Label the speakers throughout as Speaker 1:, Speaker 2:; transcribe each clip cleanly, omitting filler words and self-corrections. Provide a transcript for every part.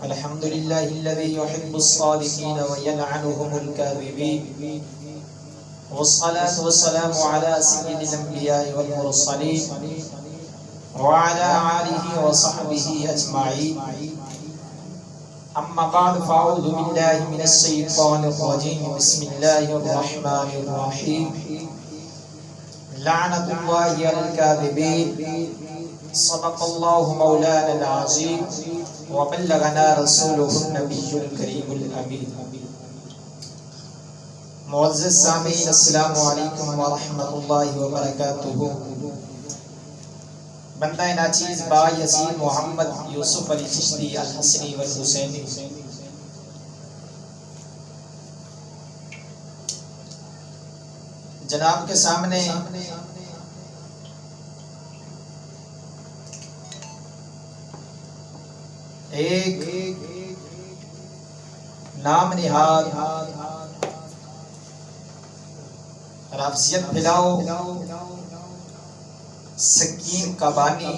Speaker 1: الحمد لله الذي يحب الصادقين ويلعنهم الكاذبين، والصلاة والسلام على سيد الأنبياء والمرسلين وعلى آله وصحبه أجمعين. أما بعد، فأعوذ بالله من الشيطان الرجيم. بسم الله الرحمن الرحيم. لعنة الله على الكاذبين. صدق الله مولانا العظيم وبلغنا رسوله النبي الكريم الأمين. معزز سامعین، السلام علیکم ورحمۃ اللہ وبرکاتہ. بندہ ناچیز با یزید محمد یوسف علی چشتی الحسنی والحسینی، جناب کے سامنے ایک نام نہاد رافضیت پھیلاؤ سکین کا بانی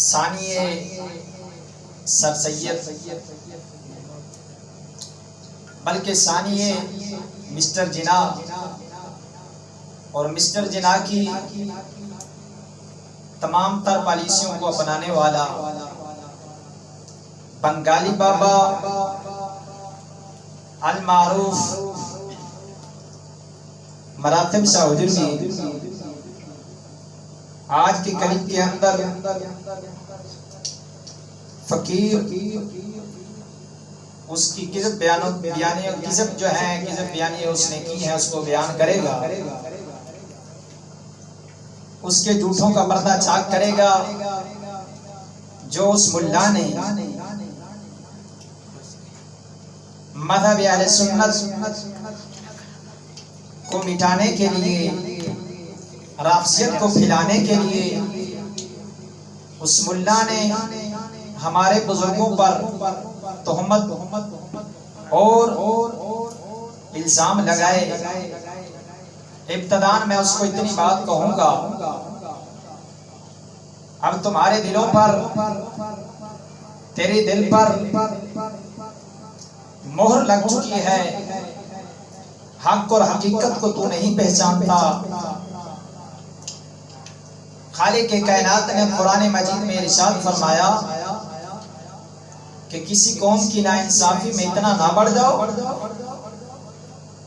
Speaker 1: ثانیہ سر سید، بلکہ ثانیہ مسٹر جناح، اور مسٹر جناح کی تمام تر پالیسیوں کو اپنانے والا بنگالی بابا المعروف مراتب شاہ حجوری، آج کی کلپ کے اندر فقیر اس کی کذب بیانیہ کذب جو ہے کذب بیانیہ اس نے کی ہے اس کو بیان کرے گا، اس کے جھوٹوں کا پردہ چاک کرے گا جو اس ملا نے مذہب اہل سنت کو مٹانے کے لیے، رافضیت کو پھیلانے کے لیے اس ملا نے ہمارے بزرگوں پر تہمت اور الزام لگائے. ابتداءً میں اس کو اتنی بات کہوں گا، اب تمہارے دلوں پر، تیرے دل پر مہر لگ چکی ہے، حق اور حقیقت کو تو نہیں پہچانتا. خالق کائنات نے قرآن مجید میں ارشاد فرمایا کہ کسی قوم کی ناانصافی میں اتنا نہ بڑھ جاؤ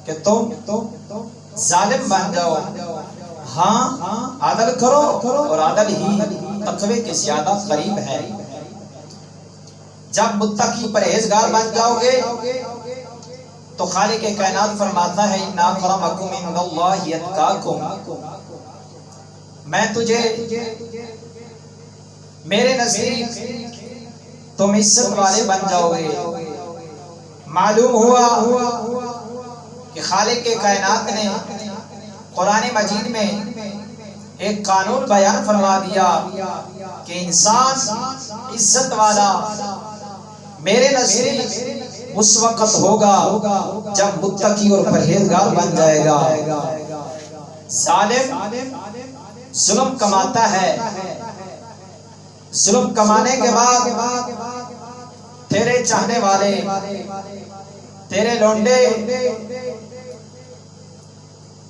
Speaker 1: کہ تم ظالم بن جاؤ. ہاں، عدل کرو، اور عدل ہی تقوی کے زیادہ قریب ہے. جب متقی پرہیزگار بن جاؤ گے تو خالق کائنات فرماتا ہے اِنَّ أَكْرَمَكُمْ عِندَ اللَّهِ أَتْقَاكُمْ، میں تجھے میرے نزدیک تم عزت والے بن جاؤ گے. معلوم ہوا کہ خالق کائنات نے قرآن مجید میں ایک قانون بیان فرما دیا کہ انسان عزت والا میرے نزدیک اس وقت ہوگا جب متقی اور پرہیزگار بن جائے گا. ظالم ظلم کماتا ہے، ظلم کمانے کے بعد تیرے چاہنے والے، تیرے لونڈے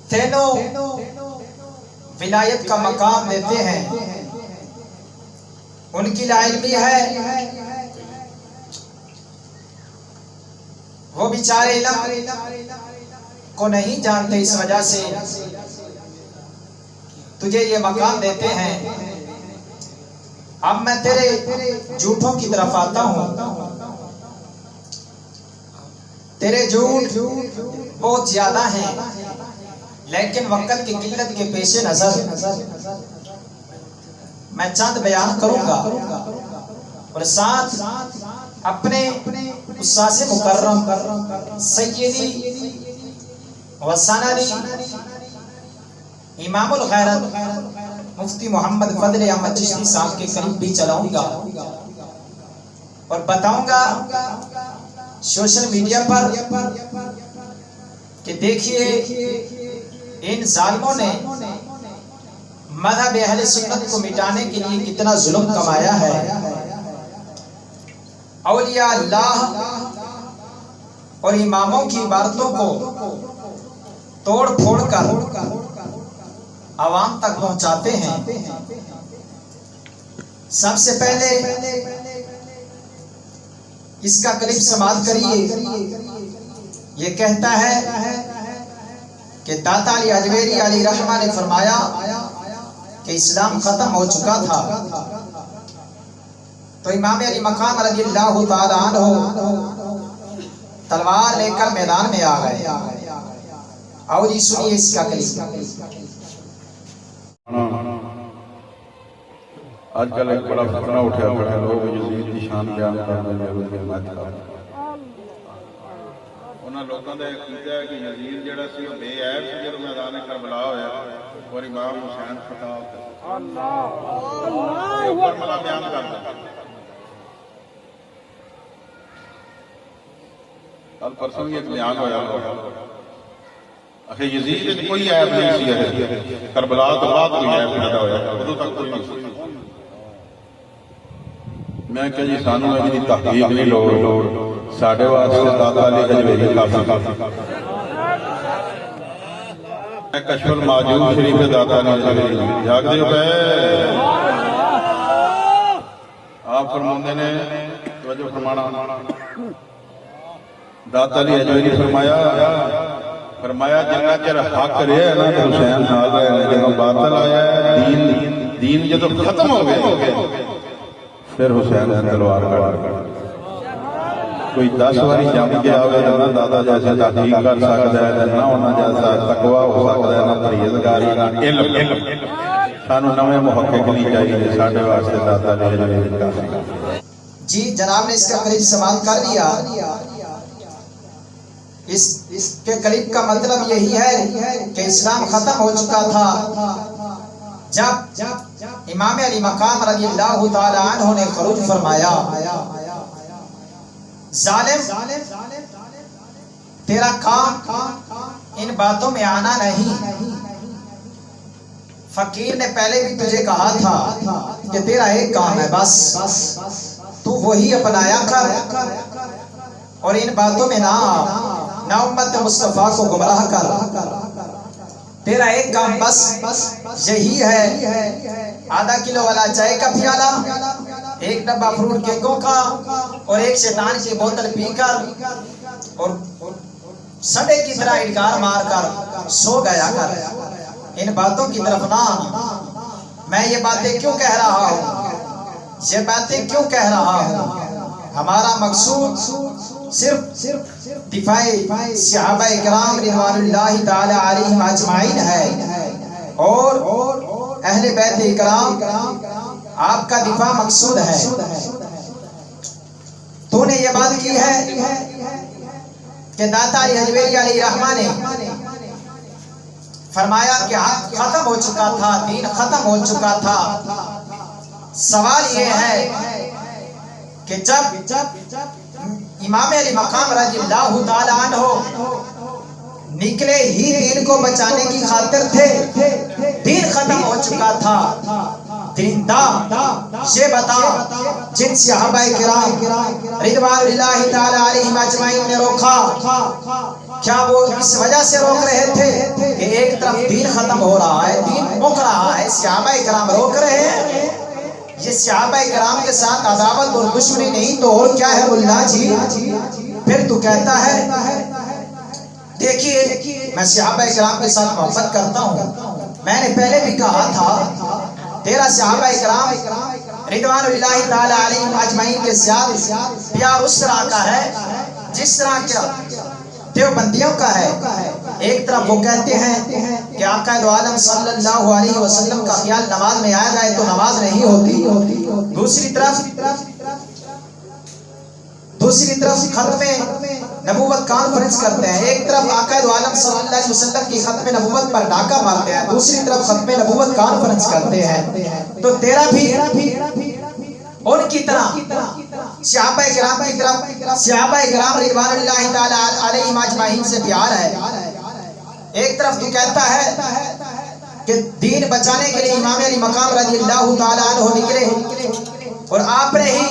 Speaker 1: تینوں ولایت کا مقام دیتے ہیں. ان کی لا علمی ہے، وہ بیچارے علم کو نہیں جانتے، اس وجہ سے تجھے یہ مقام دیتے ہیں. اب میں تیرے جھوٹوں کی طرف آتا ہوں. تیرے جھوٹ بہت زیادہ ہیں، لیکن وقت کی قلت کے پیش نظر میں چند بیان کروں گا، اور ساتھ اپنے استاذ مکرم سیدی و سندی امام الغیرت مفتی محمد فضل احمد چشتی صاحب کے قریب بھی چلاؤں گا اور بتاؤں گا سوشل میڈیا پر کہ دیکھیے ان ظالموں نے مذہب اہل سنت کو مٹانے کے لیے کتنا ظلم کمایا ہے. اولیاء اللہ اور اماموں کی عبارتوں کو توڑ پھوڑ کر عوام تک پہنچاتے ہیں. سب سے پہلے اس کا کلپ سماعت کریے. یہ کہتا ہے کہ داتا علی اجمیری علی رحمہ نے فرمایا کہ اسلام ختم ہو چکا تھا. تو امام علی مقام رضی اللہ تعالی عنہ تلوار لے کر میدان میں آ گئے. اور یہ سنیے اس کا کلپ.
Speaker 2: آج کل ایک بڑا فتنہ اٹھا پڑا ہے. لوگ یزید کی شان بیان کرنے لگے. انہاں لوگاں دا عقیدہ ہے کہ یزید جڑا سی او بے عیب سی جدوں میدان کربلا ہویا اور امام حسین خطا ہوتا. اللہ اوپر ملا بیان کردا. کل پرسوں یہ بیان ہویا اکھے یزید وچ کوئی عیب نہیں سی. کربلا تو بعد کوئی عیب پیدا ہویا, ادوں تک کوئی نہیں سی. میں کہ جی سانو اج دی تحقیق نہیں لوڑ. ساڈے واسطے داتا علی اجمیری کافی. میں کشف الماجوب شریف داتا علی اجمیری جاگ دیو پہ آپ فرماندے نے توجہ فرمانا. داتا علی اجمیری فرمایا جنہ چر حق رہے نا تو حسین نال رہے. جدوں باطل آیا دین جدوں ختم ہو گئے پھر حسین نے تلوار کر کوئی 10 واری جم گیا ہوئے نہ دادا جیسے تحقیق کر سکتا ہے, نہ انہاں جیسا تقوی ہو سکتا ہے, نہ پرہیزگاری, نہ علم. سانو نویں محقق نہیں چاہیے. ساڈے واسطے دادا علی اجمیری کافی.
Speaker 1: جی جناب نے اس کا کلپ سماعت کر لیا. اس کے کلپ کا مطلب یہی ہے کہ اسلام ختم ہو چکا تھا جب امام علی مقام رضی اللہ تعالی عنہ نے خروج فرمایا. ظالم تیرا کام ان باتوں میں آنا نہیں. فقیر نے پہلے بھی تجھے کہا تھا کہ تیرا ایک کام ہے بس, تو وہی اپنایا کر اور ان باتوں میں نہ امت مصطفیٰ کو گمراہ کر. تیرا ایک کام بس یہی ہے, آدھا کلو والا چائے کا پیالہ, ایک ڈبہ فروٹ کیکوں کا اور ایک شیطان کی بوتل پی کر اور سڑے کی طرح انکار مار کر سو گیا کر. ان باتوں کی طرف نہ. میں یہ باتیں کیوں کہہ رہا ہوں, یہ باتیں کیوں کہہ رہا ہوں؟ ہمارا مقصود صرف دفاع صحابہ کرام رضوان اللہ تعالی علیہم اجمعین ہے اور اہل بیت کرام آپ کا دفاع مقصود ہے. تو نے یہ بات کی ہے کہ داتا علی اجمیری علیہ رحمہ نے فرمایا کہ حق ختم ہو چکا تھا, دین ختم ہو چکا تھا. سوال یہ ہے کہ جب امام علی مقام رضی اللہ تعالی عنہ نکلے ہی دین کو بچانے کی خاطر تھے, دین ختم ہو چکا تھا. یہ بتا جن صحابہ کرام رضوان اللہ تعالی علیہم اجمعین نے روکا, کیا وہ اس وجہ سے روک رہے تھے کہ ایک طرف دین ختم ہو رہا ہے, دین مک رہا ہے, صحابہ کرام روک رہے ہیں؟ یہ صحابہ کرام کے ساتھ عداوت اور دشمنی نہیں تو اور کیا ہے ملا جی؟ پھر تو کہتا ہے دیکھیے میں صحابہ کرام کے ساتھ محبت کرتا ہوں. میں نے پہلے بھی کہا تھا تیرا صحابہ کرام رضوان اللہ تعالی علیہم اجمعین کے ساتھ پیار اس طرح کا ہے جس طرح کا دیوبندیوں کا ہے. ایک طرف وہ کہتے ہیں کہ آقا دو عالم صلی اللہ علیہ وسلم کا خیال نماز میں آ جائے تو نماز نہیں ہوتی. دوسری طرف ختم نبوت کانفرنس کرتے ہیں. ایک طرف آقا دو عالم صلی اللہ علیہ وسلم کی ختم نبوت پر ڈاکہ مارتے ہیں, دوسری طرف ختم نبوت کانفرنس کرتے ہیں. تو تیرا بھی ان کی طرح صحابہ کرام کی طرف صحابہ کرام رضوان اللہ تعالی علیہم اجمعین سے پیار ہے. ایک طرف تو کہتا ہے کہ دین بچانے کے لیے امام علی مقام رضی اللہ تعالیٰ عنہ نکلے اور آپ نے ہی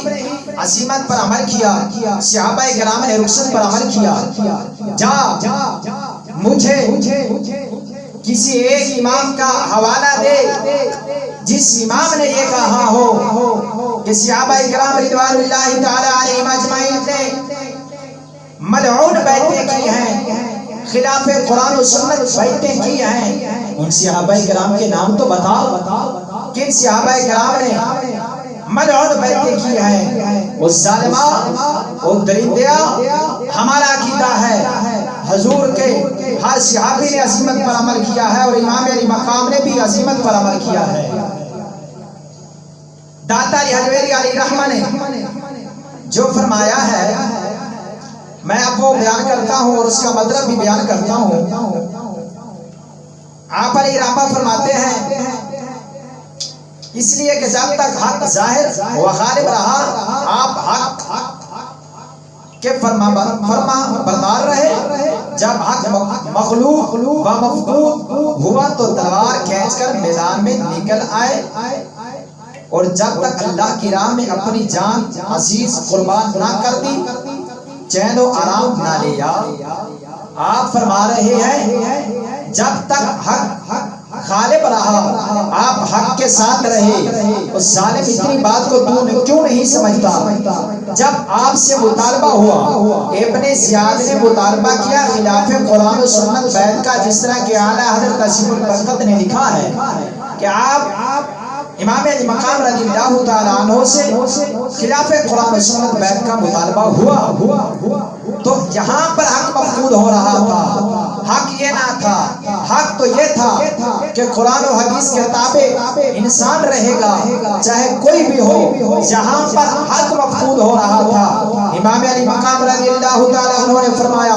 Speaker 1: عزیمت پر عمل کیا، صحابہ کرام نے رخصت پر عمل کیا. جا مجھے کسی ایک امام کا حوالہ دے جس امام نے یہ کہا ہو کہ صحابہ کرام رضوان اللہ تعالی علیہم اجمعین نے ملعون بیعتیں کی ہیں، خلاف قرآن و سنت بیعتیں کی ہیں. ان صحابہ کرام کے نام تو بتاؤ، کن صحابہ کرام نے ملعون بیعتیں کی ہیں؟ وہ ظالمہ، وہ درندیا. ہمارا عقیدہ ہے حضور کے ہر صحابی نے عظیمت پر عمل کیا ہے اور امام علی مقام نے بھی عظیمت پر عمل کیا ہے. داتا علی حجویری علی رحمہ نے جو فرمایا ہے میں اب وہ بیان کرتا ہوں اور اس کا مطلب بھی بیان کرتا ہوں. آپ علی رحمہ فرماتے ہیں اس لیے کہ جب تک حق ظاہر و غالب رہا آپ حق کے فرما بردار رہے. جب حق مخلوق و مفقود ہوا تو تلوار کھینچ کر میدان میں نکل آئے، اور جب تک اللہ کی راہ میں اپنی جان عزیز قربان نہ کر دی چین و آرام نہ لیا. آپ فرما رہے ہیں جب تک حق غالب رہا آپ حق کے ساتھ رہے. اس ظالم اتنی بات کو تو کیوں نہیں سمجھتا؟ جب آپ سے مطالبہ ہوا، ابن زیاد نے مطالبہ کیا خلاف قرآن و سنت بیعت کا، جس طرح کہ اعلیٰ حضرت تسیم البرکت نے لکھا ہے کہ آپ امام علی مقام رضی اللہ تعالیٰ عنہ سے خلاف قرآن و سنت بیعت کا مطالبہ ہوا تو یہاں پر حق مفقود ہو رہا تھا. حق یہ نہ تھا، حق تو یہ تھا کہ قرآن و حدیث کے تابع انسان رہے گا چاہے کوئی بھی ہو. جہاں پر حق مفقود ہو رہا تھا امام علی مقام رضی اللہ تعالیٰ عنہ نے فرمایا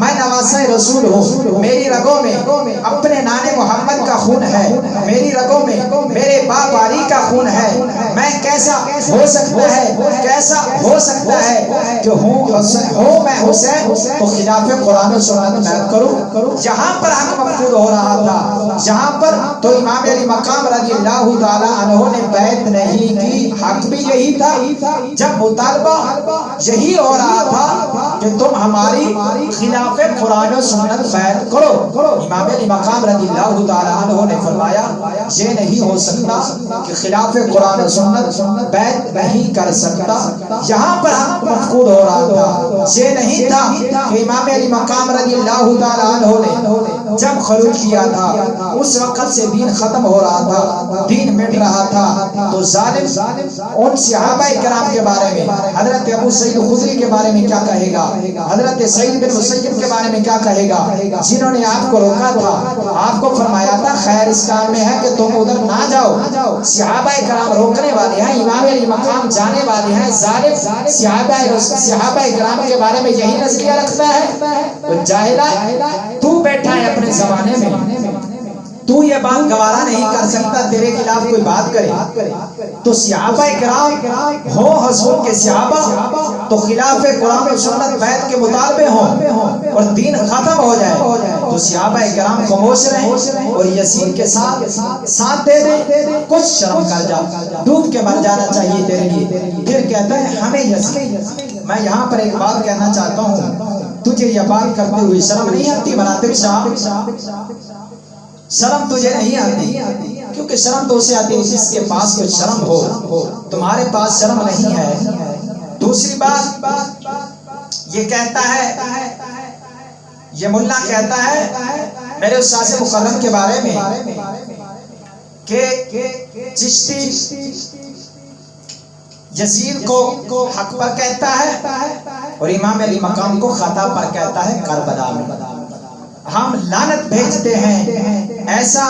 Speaker 1: میں نواسہ رسول ہوں، میری رگوں میں اپنے نان محمد کا خون ہے، میری رگوں میں میرے باپ علی کا خون ہے. میں کیسا ہو سکتا ہے کہ ہوں میں حسین تو خلاف قرآن و سنت بیعت کروں. جہاں پر حق مفقود ہو رہا تھا جہاں پر تو امام علی مقام رضی اللہ تعالی عنہ نے بیعت نہیں کی. حق بھی یہی تھا، جب مطالبہ یہی ہو رہا تھا کہ تم ہماری خلاف قرآن و سنت بیعت کرو. امام علی مقام رضی اللہ تعالی عنہ نے فرمایا یہ نہیں ہو سکتا کہ خلاف قرآن و سنت بیعت نہیں کر سکتا. یہاں پر حق مفقود ہو رہا تھا، یہ نہیں تھا کہ امام علی مقام رضی اللہ تعالی عنہ نے جب خروج کیا تھا اس وقت سے دین ختم ہو رہا تھا، دین مٹ رہا تھا. تو ظالم ان صحابہ کرام کے بارے میں حضرت ابو سعید خدری کے بارے میں کیا کہے گا، حضرت سعید بن مسیب کے بارے میں کیا کہے گا، جنہوں نے آپ کو روکا تھا، آپ کو فرمایا تھا خیر اس کام میں ہے کہ تم ادھر نہ جاؤ. صحابہ کرام روکنے والے ہیں، امام علی مقام جانے والے ہیں. ظالم صحابہ کرام کے بارے میں یہی نظریہ رکھتا ہے. جاہلہ تو بیٹھا ہے اپنے زمانے میں، تو یہ بات گوارا نہیں کر سکتا تیرے خلاف کوئی بات کرے. تو صحابہ کرام ہو حضور کے صحابہ تو خلاف قرآن و سنت بیعت کے مطالبے ہوں اور دین ختم ہو جائے تو صحابہ کرام خاموش رہیں اور یزید کے ساتھ دے دیں. کچھ شرم کر جا، ڈوب کے مر جانا چاہیے تیرے لیے. پھر کہتا ہے ہمیں یزید. میں یہاں پر ایک بات کہنا چاہتا ہوں، تجھے یہ بات کرتے ہوئے شرم نہیں آتی؟ مراتب صاحب شرم تجھے نہیں آتی، کیونکہ شرم تو اسے آتی ہے جس کے پاس کوئی شرم ہو. تمہارے پاس شرم نہیں ہے. دوسری بات یہ کہتا ہے، یہ ملا کہتا ہے میرے استاد مکرم کے بارے میں کہ چشتی یزید کو حق پر کہتا ہے اور امام علی مقام کو خطا پر کہتا ہے کربلا میں. ہم لعنت بھیجتے ہیں ایسا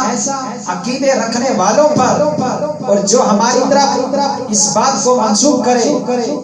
Speaker 1: عقیدے رکھنے والوں پر، اور جو ہماری طرف اس بات کو منسوخ کرے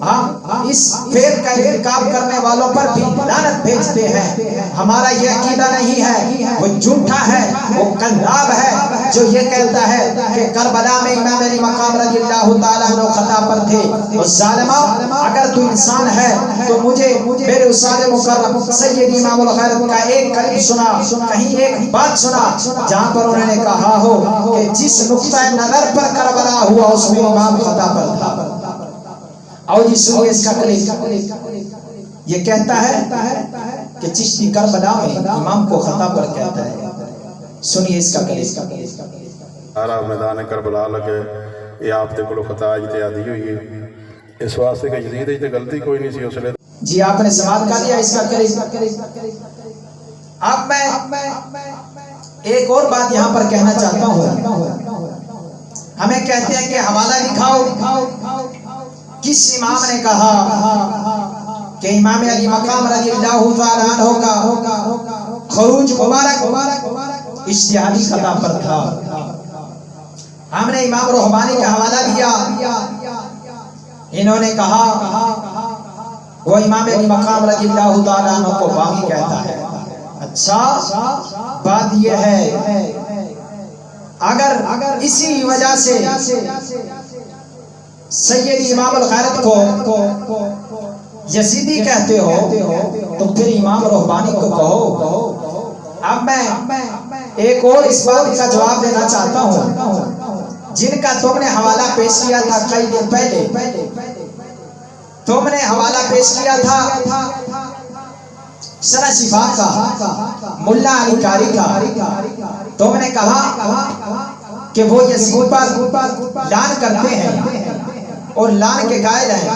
Speaker 1: ہم اس فعل کا ارتکاب کرنے والوں پر بھی لعنت بھیجتے ہیں. ہمارا یہ عقیدہ نہیں ہے، وہ جھوٹا ہے، وہ کذاب ہے. جو یہ کہتا ہے کہ کربلا میں امام علی مقام رضی اللہ تعالیٰ عنہ خطا پر تھے، اور ظالمہ اگر تو انسان ہے تو مجھے میرے استاد مکرم سید امام الخیرت کا ایک کلپ سنا، کہیں ایک بات سنا جہاں پر انہوں نے کہا ہو کہ جس نقطہ نظر پر کربلا ہوا اس میں امام خطا پر تھا۔ اور جی سنیے اس کا کلپ، یہ کہتا ہے کہ چشتی کربلا میں امام کو خطا پر کہتا ہے۔ سنیے اس کا کلپ۔
Speaker 2: سارا میدان کربلا لگے یہ آپ دے کولو خطا اجتہادی ہوئی ہے، اس واسطے کہ یزید تے غلطی کوئی نہیں سی اس لیے۔
Speaker 1: جی آپ نے سماعت کر لیا اس کا کلپ۔ اب میں ایک اور بات یہاں پر کہنا چاہتا ہوں، ہمیں کہتے ہیں کہ حوالہ دکھاؤ، کس امام نے کہا کہ امام علی مقام رضی اللہ تعالیٰ عنہ کا خروج مبارک اجتہادی خطا پر تھا؟ ہم نے امام روحانی کا حوالہ دیا، انہوں نے کہا وہ امام علی مقام رضی اللہ تعالیٰ عنہ کو باغی کہتا ہے۔ اچھا بات یہ ہے اگر اسی وجہ سے سید امام الغیرت کو یزیدی کہتے ہو تو پھر امام روحانی کو کہو۔ اب میں ایک اور اس بات کا جواب دینا چاہتا ہوں، جن کا تم نے حوالہ پیش کیا تھا کئی دن پہلے، تم نے حوالہ پیش کیا تھا شرح شفا کا، ملا علی قاری کا۔ تم نے کہا کہ وہ یزید پر لعن کرتے ہیں اور لعن کے قائل ہیں،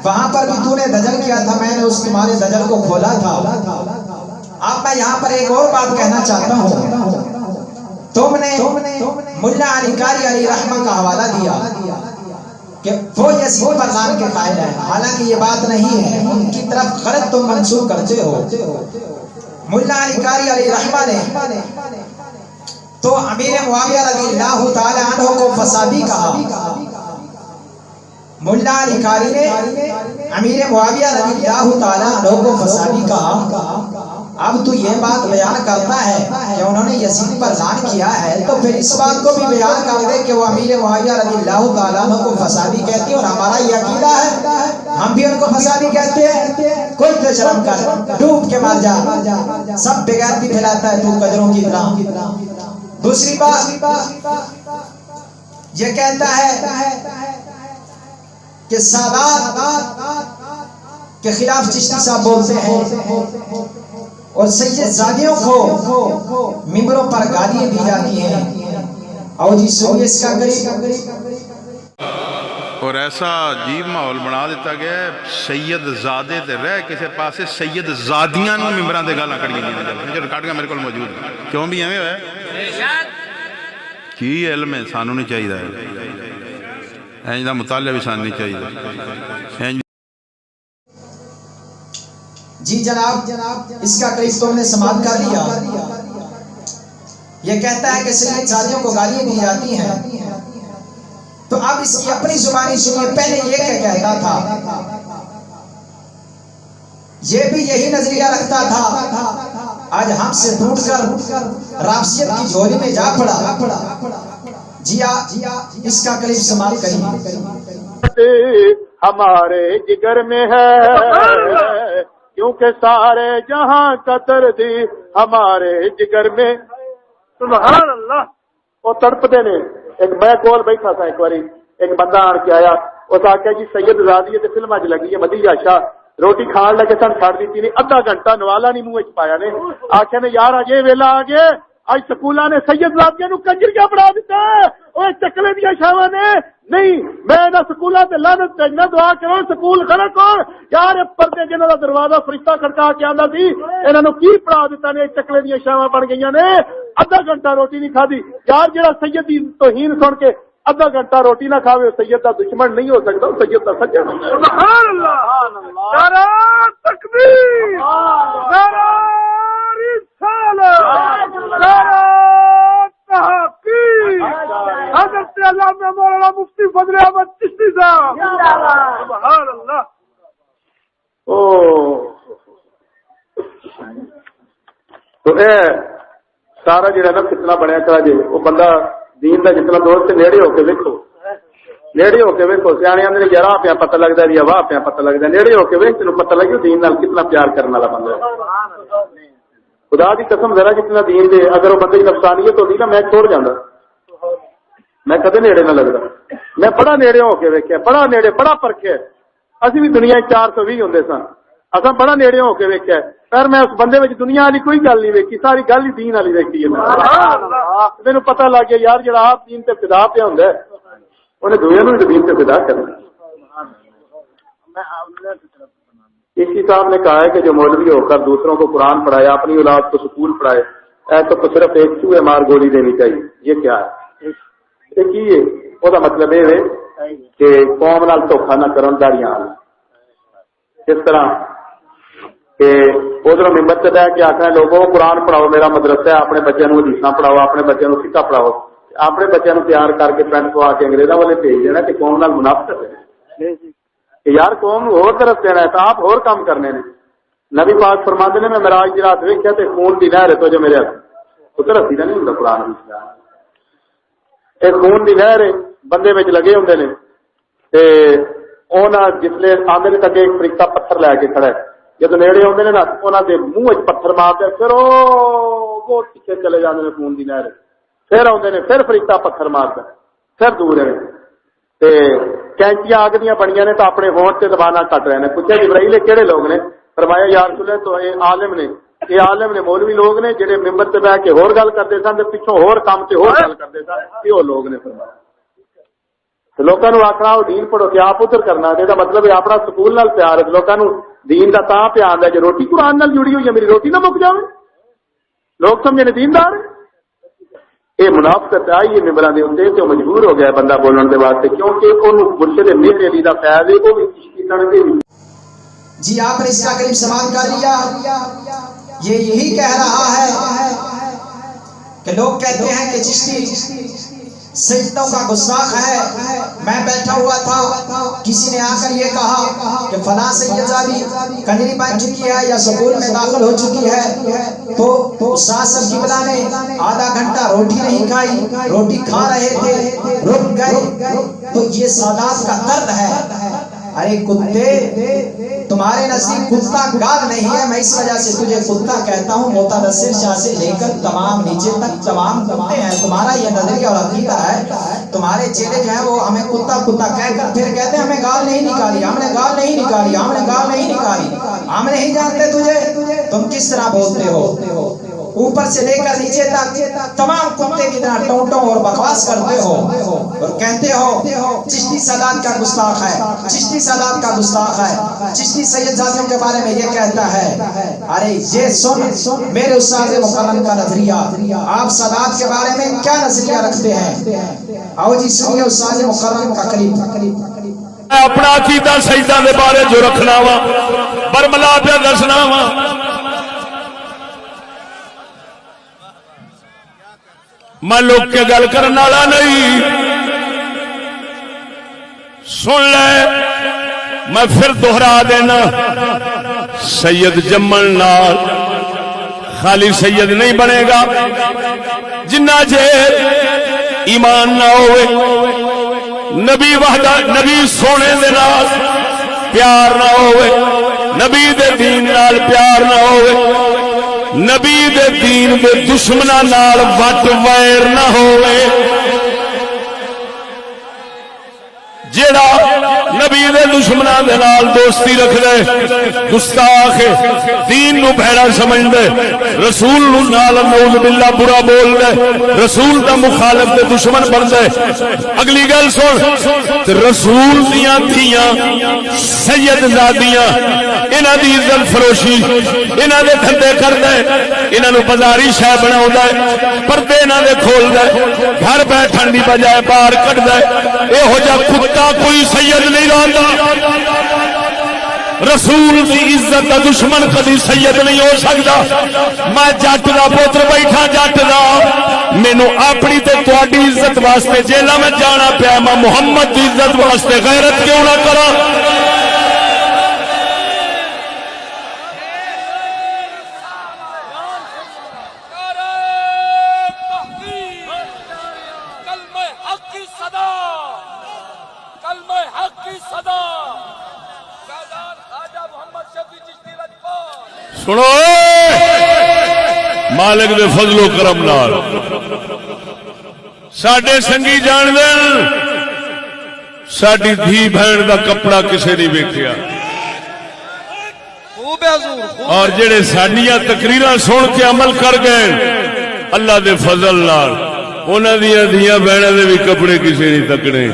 Speaker 1: وہاں پر بھی تو نے دجل کیا تھا، میں نے اس تمہارے دجل کو کھولا تھا۔ اب میں یہاں پر ایک اور بات کہنا چاہتا ہوں، تم نے ملا علی قاری علیہ رحمہ کا حوالہ دیا کہ وہ یزید پر لعن کے قائل ہیں، حالانکہ یہ بات نہیں ہے، ان کی طرف غلط تم منسوب کرتے ہو۔ ملا علی قاری علیہ رحمہ نے تو امیر معاویہ رضی اللہ تعالی عنہ کو فسادی کہا، ملا علی قاری نے امیر معاویہ رضی اللہ تعالی عنہ کو فسادی کہا۔ اب تو یہ بات بیان کرتا ہے کہ انہوں نے یزید پر لعن کیا ہے، تو پھر اس بات کو بھی بیان کر دے کہ وہ امیر معاویہ رضی اللہ تعالیٰ عنہ کو فسادی کہتی ہے، اور ہمارا یہ عقیدہ ہے ہم بھی ان کو فسادی کہتے ہیں۔ کوئی تو شرم کر، ڈوب کے مر جا، سب بغیرتی پھیلاتا ہے تو کجروں کی طرح۔ دوسری بات یہ کہتا ہے کہ سادات کے خلاف چشتی صاحب بولتے ہیں اور سید زادیوں کو ممبروں پر گالیاں دی جاتی ہیں۔ اور جی سنیے اس کا قریب،
Speaker 2: اور ایسا عجیب ماحول بنا دیتا گیا ہے، سید زادے تے رہ کسے پاسے سید زادیاں نو ممبران دے گالاں کڑیاں جی جو ریکارڈ میرے کول موجود ہے، کیوں بھی ایویں ہوئے کی علم ہے سانو نہیں چاہیے، اینج دا مطالعہ بھی سانو نہیں چاہیے۔
Speaker 1: جی جناب اس کا قریب تم نے سماعت کر لیا۔ یہ کہتا ہے کہ سید زادیوں کو گالیاں دی جاتی ہیں، تو اب اس کی اپنی زبانی سنیے، پہلے یہ کہتا تھا، یہ بھی یہی نظریہ رکھتا تھا، آج ہم سے ڈھونڈ کر رافضیت کی جھولی میں جا پڑا۔ جی اس کا کلپ سماعت کریے۔
Speaker 3: ہمارے جگر میں ہے کیونکہ سارے جہاں کا درد ہمارے جگر میں۔ سبحان اللہ۔ وہ تڑپتے نے، ایک میں کول بیٹھا تھا، ایک باری ایک بندہ آن کے آیا، اس آکھیا جی سید زادی تے فلم اج لگی ہے مدیحہ شاہ، روٹی کھان لگے سن چھڑ دیتی نہیں، ادھا گھنٹہ نوالا نہیں منہ وچ پایا نے، آکھیا نے یار اج یہ ویلا آ گیا، اج سکولاں نے سید زادیاں نو کنجریاں پڑھا دیتا ہے، اوے چکلے دیاں شاواں نے نہیں، میں نہ سکولاں تے لعنت بھیجنا، دعا کرو سکول خلق ہو یار، پردے جنہاں دا دروازہ فرشتہ کھڑکا کے آندا سی انہاں نو کی پڑھا دیتا نے، چکلے دیاں شاواں بن گئیاں نے، ادھا گھنٹہ روٹی نہیں کھادی یار، جڑا سید دی توہین سن کے ادھا گھنٹہ روٹی نہ کھاوے سید دا دشمن نہیں ہو سکتا، سید دا سجن۔ سبحان اللہ، نعرہ تکبیر، نعرہ رسالت، نعرہ تحقیق، حضرت علامہ مولانا مفتی فضل احمد چشتی صاحب، سبحان اللہ۔ تو اے سارا جہاں نا فتنہ بنیا کرا جی وہ بندہ دین کا جتنا دوست نیڑے ہو کے ویکو، نیڑے ہو کے ویکو. سیانے آدھے یار آ پیا پتہ لگتا ہے، واہ پیا پتہ لگتا ہے. نیڑے ہو کے ویک تینوں پتہ لگے دین نال کتنا پیار کرنے والا بندہ ہے. خدا کی قسم ذرا جتنا دین دے اگر وہ بندے کی نفسانیت ہوتی نا میں چھوڑ جانا، میں کدے نیڑے نہ لگتا. میں بڑا نیڑے ہو کے ویکیا، بڑا نیڑے، بڑا پرکھیا. اسی بھی دنیا 420 ہوں سن، اصا بڑا نیڑے ہو کے ویکیا. پر میں اس بندے میں دنیا والی کوئی گل نہیں ویکھی، ساری گل ہی دین والی ویکھی ہے. میرے پتا لگ گیا یار جڑا آپ دین تے فدا پہ ہوندا ہے انہیں دنیا نوں دین تے فدا کرنا. اسی صاحب نے کہا ہے کہ جو مولوی ہو کر دوسروں کو قرآن پڑھائے، اپنی اولاد کو سکول پڑھائے، ایسا تو صرف ایک چوہے مار گولی دینی چاہیے. یہ کیا ہے؟ وہ مطلب یہ ہے کہ قوم نال دھوکھا نہ کرن داڑیاں. اس طرح کہ ادھر ممبر سے بہ کے آخر لوگوں قرآن پڑھاؤ، میرا مدرسہ ہے، اپنے بچوں کو حدیث پڑھاؤ، اپنے بچوں کو فقہ پڑھاؤ، اپنے بچوں کو تیار کر کے پینٹ پوا کے انگریزوں والے بھیج دینا کہ قوم نال منافقت ہے کہ یار قوم ہور طرف دینا ہے تو آپ ہور کام کرنے نے. نبی پاک فرماتے نے میں معراج دی رات ویکھیا تے خون دی نہر تو جو میرے پتر ہسی دا نہیں ہوندا قرآن وچ. ایک خون دی نہر بندے وچ لگے ہوندے نے تے اونا جسلے سامنے تک ایک فرشتہ پتھر لے کے کھڑا ہے، جب نیڑے آتے ہیں نا انہوں کے منہ پتھر مارتے پھر وہ بہت پیچھے چلے جاتے ہیں خون کی نہر. پھر آتے ہیں پھر فرشتہ پتھر مارتا پھر دور ہے. کینچیاں آگ دیا بنیا نے تو اپنے ہونٹ سے زبانہ کٹ رہے ہیں. پوچھا جبرائیل کہڑے لوگ نے؟ فرمایا یا رسول اللہ تو یہ عالم نے، یہ عالم نے مولوی لوگ نے جہے ممبر سے بہ کے ہور گل کرتے سن پچھوں ہور کام سے ہور گل کرتے سن، یہ وہ لوگ نے. فرمایا لوگوں کو آخنا وہ دین پڑھو کہ آپ ادھر کرنا یہ مطلب ہے اپنا سکول نال پیار ہے. لوگوں دین کا تا پیار ہے جو روٹی قرآن نال جڑی ہوئی ہے میری روٹی نہ مک جائے. لوگ سمجھے نے دیندار یہ منافقت آئی ہے ممبران کے اتنے تو مجبور ہو گیا بندہ بولنے کے واسطے کیونکہ انہوں مرشد میرے علی کا فیض ہے وہ بھی چشتی سڑکے.
Speaker 1: جی آپ نے اس کا قریب سوال کر لیا. یہ یہی کہہ رہا ہے کہ لوگ کہتے ہیں کہ چشتی سجدوں کا گستاخ ہے. میں بیٹھا ہوا تھا کسی نے آ کر یہ کہا کہ فلاں سیدزادی کنجری بن چکی ہے یا سکول میں داخل ہو چکی ہے تو استاد صاحب قبلہ نے آدھا گھنٹہ روٹی نہیں کھائی، روٹی کھا رہے تھے رک گئے تو یہ سادات کا درد ہے. ارے کتے تمہارے نصیب کتا گال نہیں ہے، میں اس وجہ سے تجھے کتا کہتا ہوں. متدثر شاہ سے لے کر تمام نیچے تک تمام کتے ہیں. تمہارا یہ نظریہ اور عقیدہ ہے. تمہارے چیلے جو ہیں وہ ہمیں کتا کتا کہہ کر پھر کہتے ہیں ہمیں گال نہیں نکالی، ہم نے گال نہیں نکالی، ہم نے گال نہیں نکالی. ہم نہیں جانتے تجھے تم کس طرح بولتے ہو. اوپر سے لے کر نیچے تک تمام کتے کی طرح ٹونٹوں اور بکواس کرتے ہو اور کہتے ہو چشتی سادات کا گستاخ ہے، چشتی سادات کا گستاخ ہے، چشتی سید زادیوں کے بارے میں یہ کہتا ہے. ارے یہ سن میرے استاد مکرم کا نظریہ، آپ سادات کے بارے میں کیا نظریہ رکھتے ہیں؟ آؤ جی سنیے استاد مکرم کا کلپ.
Speaker 4: اپنا عقیدہ سجدہ دے بارے جو رکھنا وا برملا پہ دسنا وا. میں لوگ کے گل کرنے والا نہیں، سن لے میں پھر دوہرا دینا. سید جمن نال خالی سید نہیں بنے گا جنہ چیر ایمان نہ ہوئے، نبی وحدہ نبی سونے دے نال پیار نہ ہوئے، نبی دے دین نال پیار نہ ہوئے، نبی دے دین دے دشمناں نال وٹ ویر نہ ہوئے. جیڑا نبی دے دشمناں دے نال دوستی رکھ دے گستاخ دین نو بھڑا سمجھ دے، رسول نو نال نعوذ باللہ برا بول دے، رسول دا مخالف دے دشمن بن دے. اگلی گل سن، رسول دیاں دھیاں سید زادیاں انہاں دی عزت فروشی انہاں دے دھندے کر دے، انہاں نو بازاری شے بناوندا ہے، پردے انہاں دے کھول دے، گھر بیٹھن دی بجائے باہر کڈ دے. ایہو جا کتا کوئی سید نہیں رہندا. رسول دی عزت دا دشمن کدی سید نہیں ہو سکتا. میں جٹ دا پوتر بیٹھا جٹ دا، مینو اپنی تے تہاڈی عزت واسطے جیلا میں جانا پیا، میں محمد دی عزت واسطے غیرت کیوں نہ کراں.
Speaker 5: صدا، کلمہ حق کی صدا، سردار خواجہ محمد شفیع چشتی لجپال۔
Speaker 4: سنو مالک دے فضل و کرم نال ساڈے سنگی جان دین ساڈی دھی بہن دا کپڑا کسے نہیں ویکھیا،
Speaker 5: خوب ہے حضور، خوب
Speaker 4: اور جڑے ساڈیاں تقریراں سن کے عمل کر گئے اللہ دے فضل نال انہاں دیاں دھیاں بہناں دے بھی کپڑے کسے نہیں تکنے۔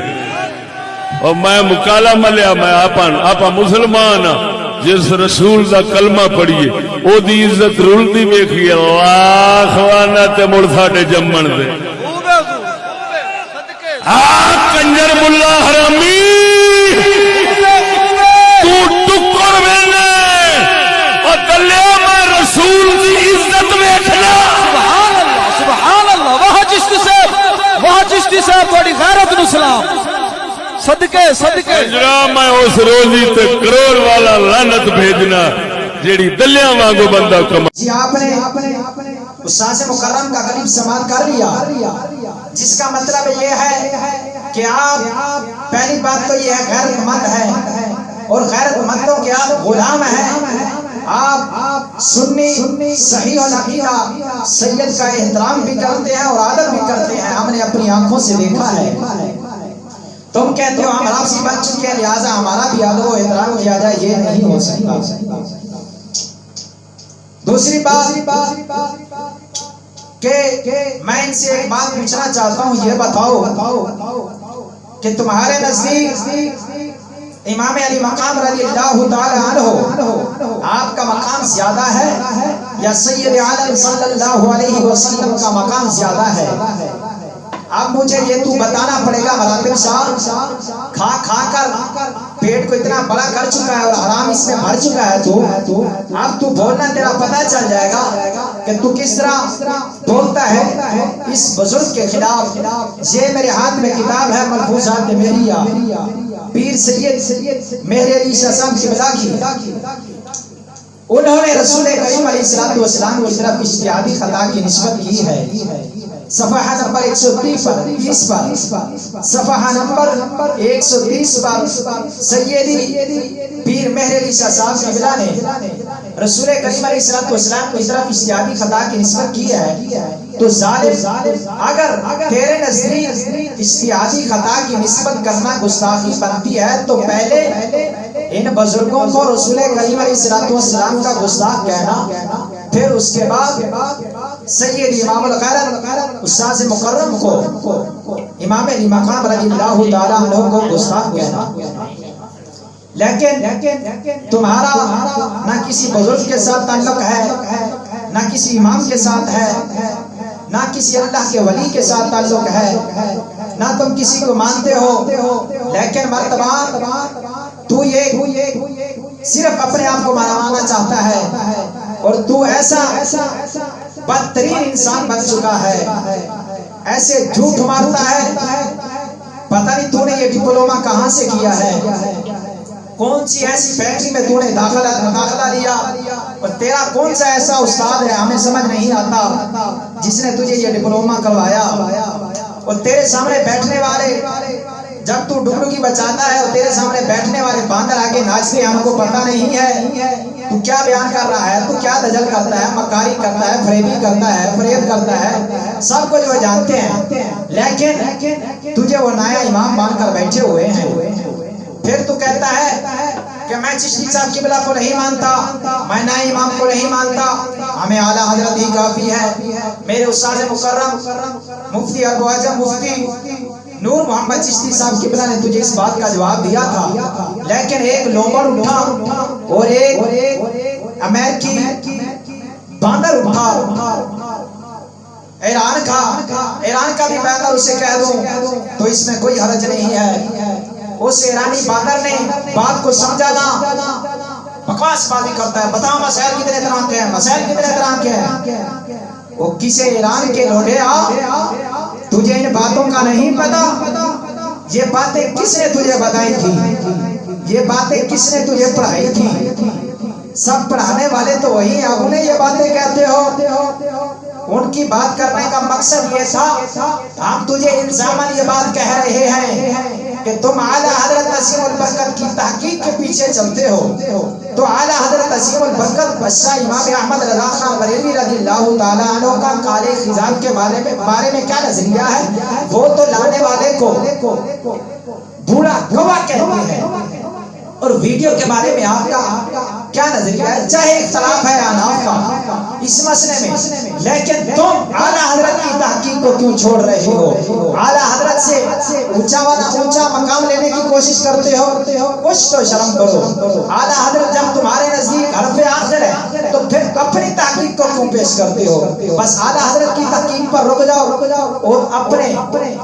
Speaker 4: اور میں مکالا ملیا، میں آپا مسلمان ہاں، جس رسول دا کلمہ پڑھیے او دی عزت رلدی ویکھیے لاکھ لعنت مڑ ساڈے جمن دے۔
Speaker 5: خوب ہے حضور، خوب ہے، صدقے
Speaker 4: کنجر ملا حرامی تو ٹکر وینے اور دلیا میں رسول دی عزت ویکھنا۔
Speaker 5: سبحان اللہ، واہ چشتی صاحب، واہ چشتی صاحب، بڑی غیرت نو سلام، صدقے صدقے۔
Speaker 4: اجرا میں اس روزی تے کروڑ والا لعنت بھیجنا جیڑی دلیاں وانگو بندہ کما۔
Speaker 1: جی آپ نے استاذ مکرم کا قریب سماعت کر لیا، جس کا مطلب یہ ہے کہ آپ پہلی بات تو یہ غیرت مند ہے اور غیرت مندوں کے آپ غلام ہیں۔ آپ سنی صحیح العقیدہ سید کا احترام بھی کرتے ہیں اور ادب بھی کرتے ہیں، ہم نے اپنی آنکھوں سے دیکھا ہے۔ تم کہتے ہو ہم آپ سے بچ چکے ہیں لہٰذا ہمارا بھی ادب و احترام کیا جائے، یہ نہیں ہو سکتا۔ دوسری بات کہ میں ان سے ایک بات پوچھنا چاہتا ہوں، یہ بتاؤ کہ تمہارے نزدیک امام علی مقام رضی اللہ تعالی عنہ آپ کا مقام زیادہ ہے یا سید عالم صلی اللہ علیہ وسلم کا مقام زیادہ ہے؟ اب مجھے یہ تو بتانا پڑے گا مراتب صاحب، کھا کھا کر پیٹ کو اتنا بڑا کر چکا ہے اور حرام اس میں بھر چکا ہے تو اب تو بولنا تیرا پتہ چل جائے گا کہ تو کس طرح بولتا ہے اس بزرگ کے خلاف۔ یہ میرے ہاتھ میں کتاب ہے ملفوظات مہریہ، پیر سید مہر علی شاہ صاحب قبلہ کی، انہوں نے رسول کریم علیہ السلام کی طرف اجتہادی خطا کی نسبت کی ہے۔ صفحہ نمبر 130 پر صفحہ نمبر 130 پر سیدی پیر مہر علی شاہ صاحب قبلہ نے رسول کریم علیہ السلام کی طرف اجتہادی خطا کی نسبت کی ہے۔ تو ظالم، اگر تیرے نزدیک اجتہادی خطا کی نسبت کرنا گستاخی بنتی ہے تو پہلے ان بزرگوں کو رسول کریم علیہ السلام کا گستاخ کہنا، پھر اس کے بعد سید امام الغیرت استاذ مکرم کو امام علی مقام رضی اللہ تعالی عنہ کو گستاخ کہنا۔ لیکن تمہارا نہ کسی بزرگ کے ساتھ تعلق ہے، نہ کسی امام کے ساتھ ہے، نہ کسی اللہ کے ولی کے ساتھ تعلق ہے، نہ تم کسی کو مانتے ہو، لیکن مرتبہ تو یہ صرف اپنے آپ کو منوانا چاہتا ہے اور تو ایسا بدترین انسان بن چکا ہے، ایسے جھوٹ مارتا ہے، پتہ نہیں تو نے یہ ڈپلومہ کہاں سے کیا ہے، کون سی ایسی فیکٹری میں تو نے داخلہ لیا، اور تیرا کون سا ایسا استاد ہے ہمیں سمجھ نہیں آتا جس نے تجھے یہ ڈپلومہ کروایا، اور تیرے سامنے بیٹھنے والے جب تو ڈبلگی بچاتا ہے اور تیرے سامنے بیٹھنے والے باندر آگے ناچتے ہیں، ہم کو پتہ نہیں ہے تو کیا بیان کر رہا ہے، تو کیا دجل کرتا ہے، مکاری کرتا ہے، فریبی کرتا ہے، فریب کرتا ہے، سب کچھ وہ جانتے ہیں، لیکن تجھے وہ نیا امام مان کر بیٹھے ہوئے ہیں۔ پھر تو کہتا ہے کہ میں چشتی صاحب قبلہ کو نہیں مانتا، میں نئے امام کو نہیں مانتا، ہمیں اعلیٰ حضرت ہی کافی ہے۔ میرے استاد مکرم مفتی ابو اعظم مفتی نور محمد چشتی صاحب قبلہ نے تجھے اس بات کا جواب دیا تھا، لیکن ایک لومڑ اٹھا اور ایک امریکی باندر اٹھا، ایران کا بھی باندر اسے کہہ دوں تو اس میں کوئی حرج نہیں ہے۔ اس ایرانی باندر نے بات کو سمجھا نہ، بکواس بازی کرتا ہے، بتاؤ مسائل کتنے طرح کے ہیں، مسائل کتنے طرح کے ہیں۔ وہ کسے ایران کے لوٹے تجھے ان باتوں کا نہیں پتا، یہ باتیں کس نے تجھے بتائی تھی، یہ باتیں کس نے تجھے پڑھائی تھی؟ سب پڑھانے والے تو وہی ہیں، اب انہیں یہ باتیں کہتے ہو ان کی بات کرنے کا مقصد یہ تھا ہم تجھے الزاماً یہ بات کہہ رہے ہیں کہ تم اعلیٰ حضرت عظیم البرکت کی تحقیق کے پیچھے چلتے ہو. تو اعلیٰ حضرت عظیم البرکت بادشاہ امام احمد رضا خان بریلوی رضی اللہ تعالیٰ عنہ کا کالے خزان کے بارے میں کیا نظریہ ہے؟ وہ تو لانے والے کو بوڑھا گواہ کہتے ہیں. اور ویڈیو کے بارے میں آپ کا کیا نظریہ ہے؟ چاہے اختلاف ہے اناف کا اس مسئلے میں، لیکن تم اعلیٰ حضرت کی تحقیق کو کیوں چھوڑ رہے ہو؟ اعلیٰ حضرت سے اونچا مقام لینے کی کوشش کرتے ہو، کچھ تو شرم کرو. اعلیٰ حضرت جب تمہارے نزدیک حرف آخر ہے تو پھر اپنی تحقیق کو کیوں پیش کرتے ہو؟ بس اعلیٰ حضرت کی تحقیق پر رک جاؤ اور اپنے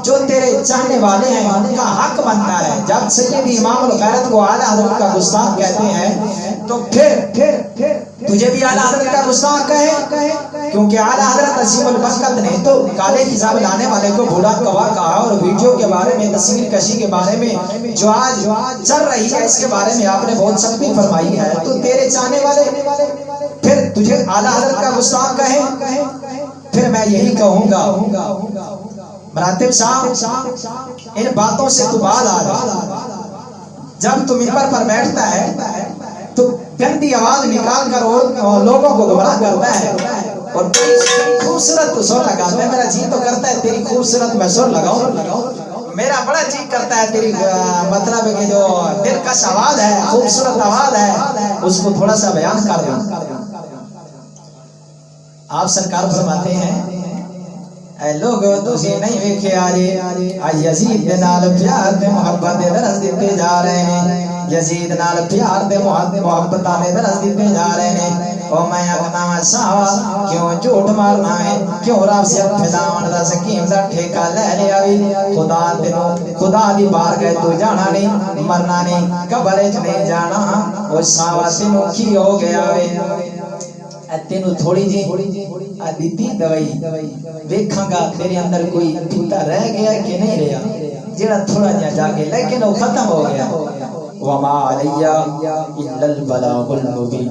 Speaker 1: جو تیرے چاہنے والے ہیں ان کا حق بنتا ہے. جب سیدی امام الغیرت کو اعلیٰ حضرت کا گستاخ کہتے ہیں تو پھر تجھے بھی اعلیٰ حضرت کا گستاخ کہے، کیونکہ اعلیٰ حضرت عظیم البرکت نے تو کالے خزاب لانے والے کو بوڑھا گواہ کہا. اور ویڈیو کے بارے میں، تصویر کشی کے بارے میں جو آج چل رہی ہے اس کے بارے میں آپ نے بہت سختی فرمائی ہے. تو تیرے چاہنے والے پھر تجھے اعلیٰ حضرت کا گستاخ کہے. پھر میں یہی کہوں گا مراتب صاحب ان باتوں سے تو بعد آ رہا. جب تو ممبر پر بیٹھتا ہے تو گندی آواز نکال کر لوگوں کو گمراہ کرتا ہے اور خوبصورت سر لگاتا ہے. میرا جی تو کرتا ہے تیری خوبصورت میں سر لگاؤں. میرا بڑا جی کرتا ہے تیری مطلب کہ جو دلکش آواز ہے، خوبصورت آواز ہے، اس کو تھوڑا سا بیان کر دوں. آپ سرکار فرماتے ہیں اے لوگو تسی نہیں ویکھے آج یزید دے نال پیار دے محبت دے درس دیتے جا رہے ہیں. یزید نال پیار دے محبت دے درس دیتے جا رہے ہیں. او میں اپنا صاحب کیوں جھوٹ مارنا ہے، کیوں رب سے پھیلاون دا سکیم دا ٹھیکہ لے لیا وی. خدا دی بارگاہ تو جانا نہیں، مرنا نہیں، قبر وچ نہیں جانا. او صاحب تینوں کی ہو گیا وے؟ تینوں تھوڑی جی دیتی دوائی دیکھاں گا تیرے اندر کوئی ٹوٹا رہ گیا کہ نہیں رہا، جڑا تھوڑا جہا جا کے لیکن وہ ختم ہو گیا. وما علیہ الا البلاغ المبین.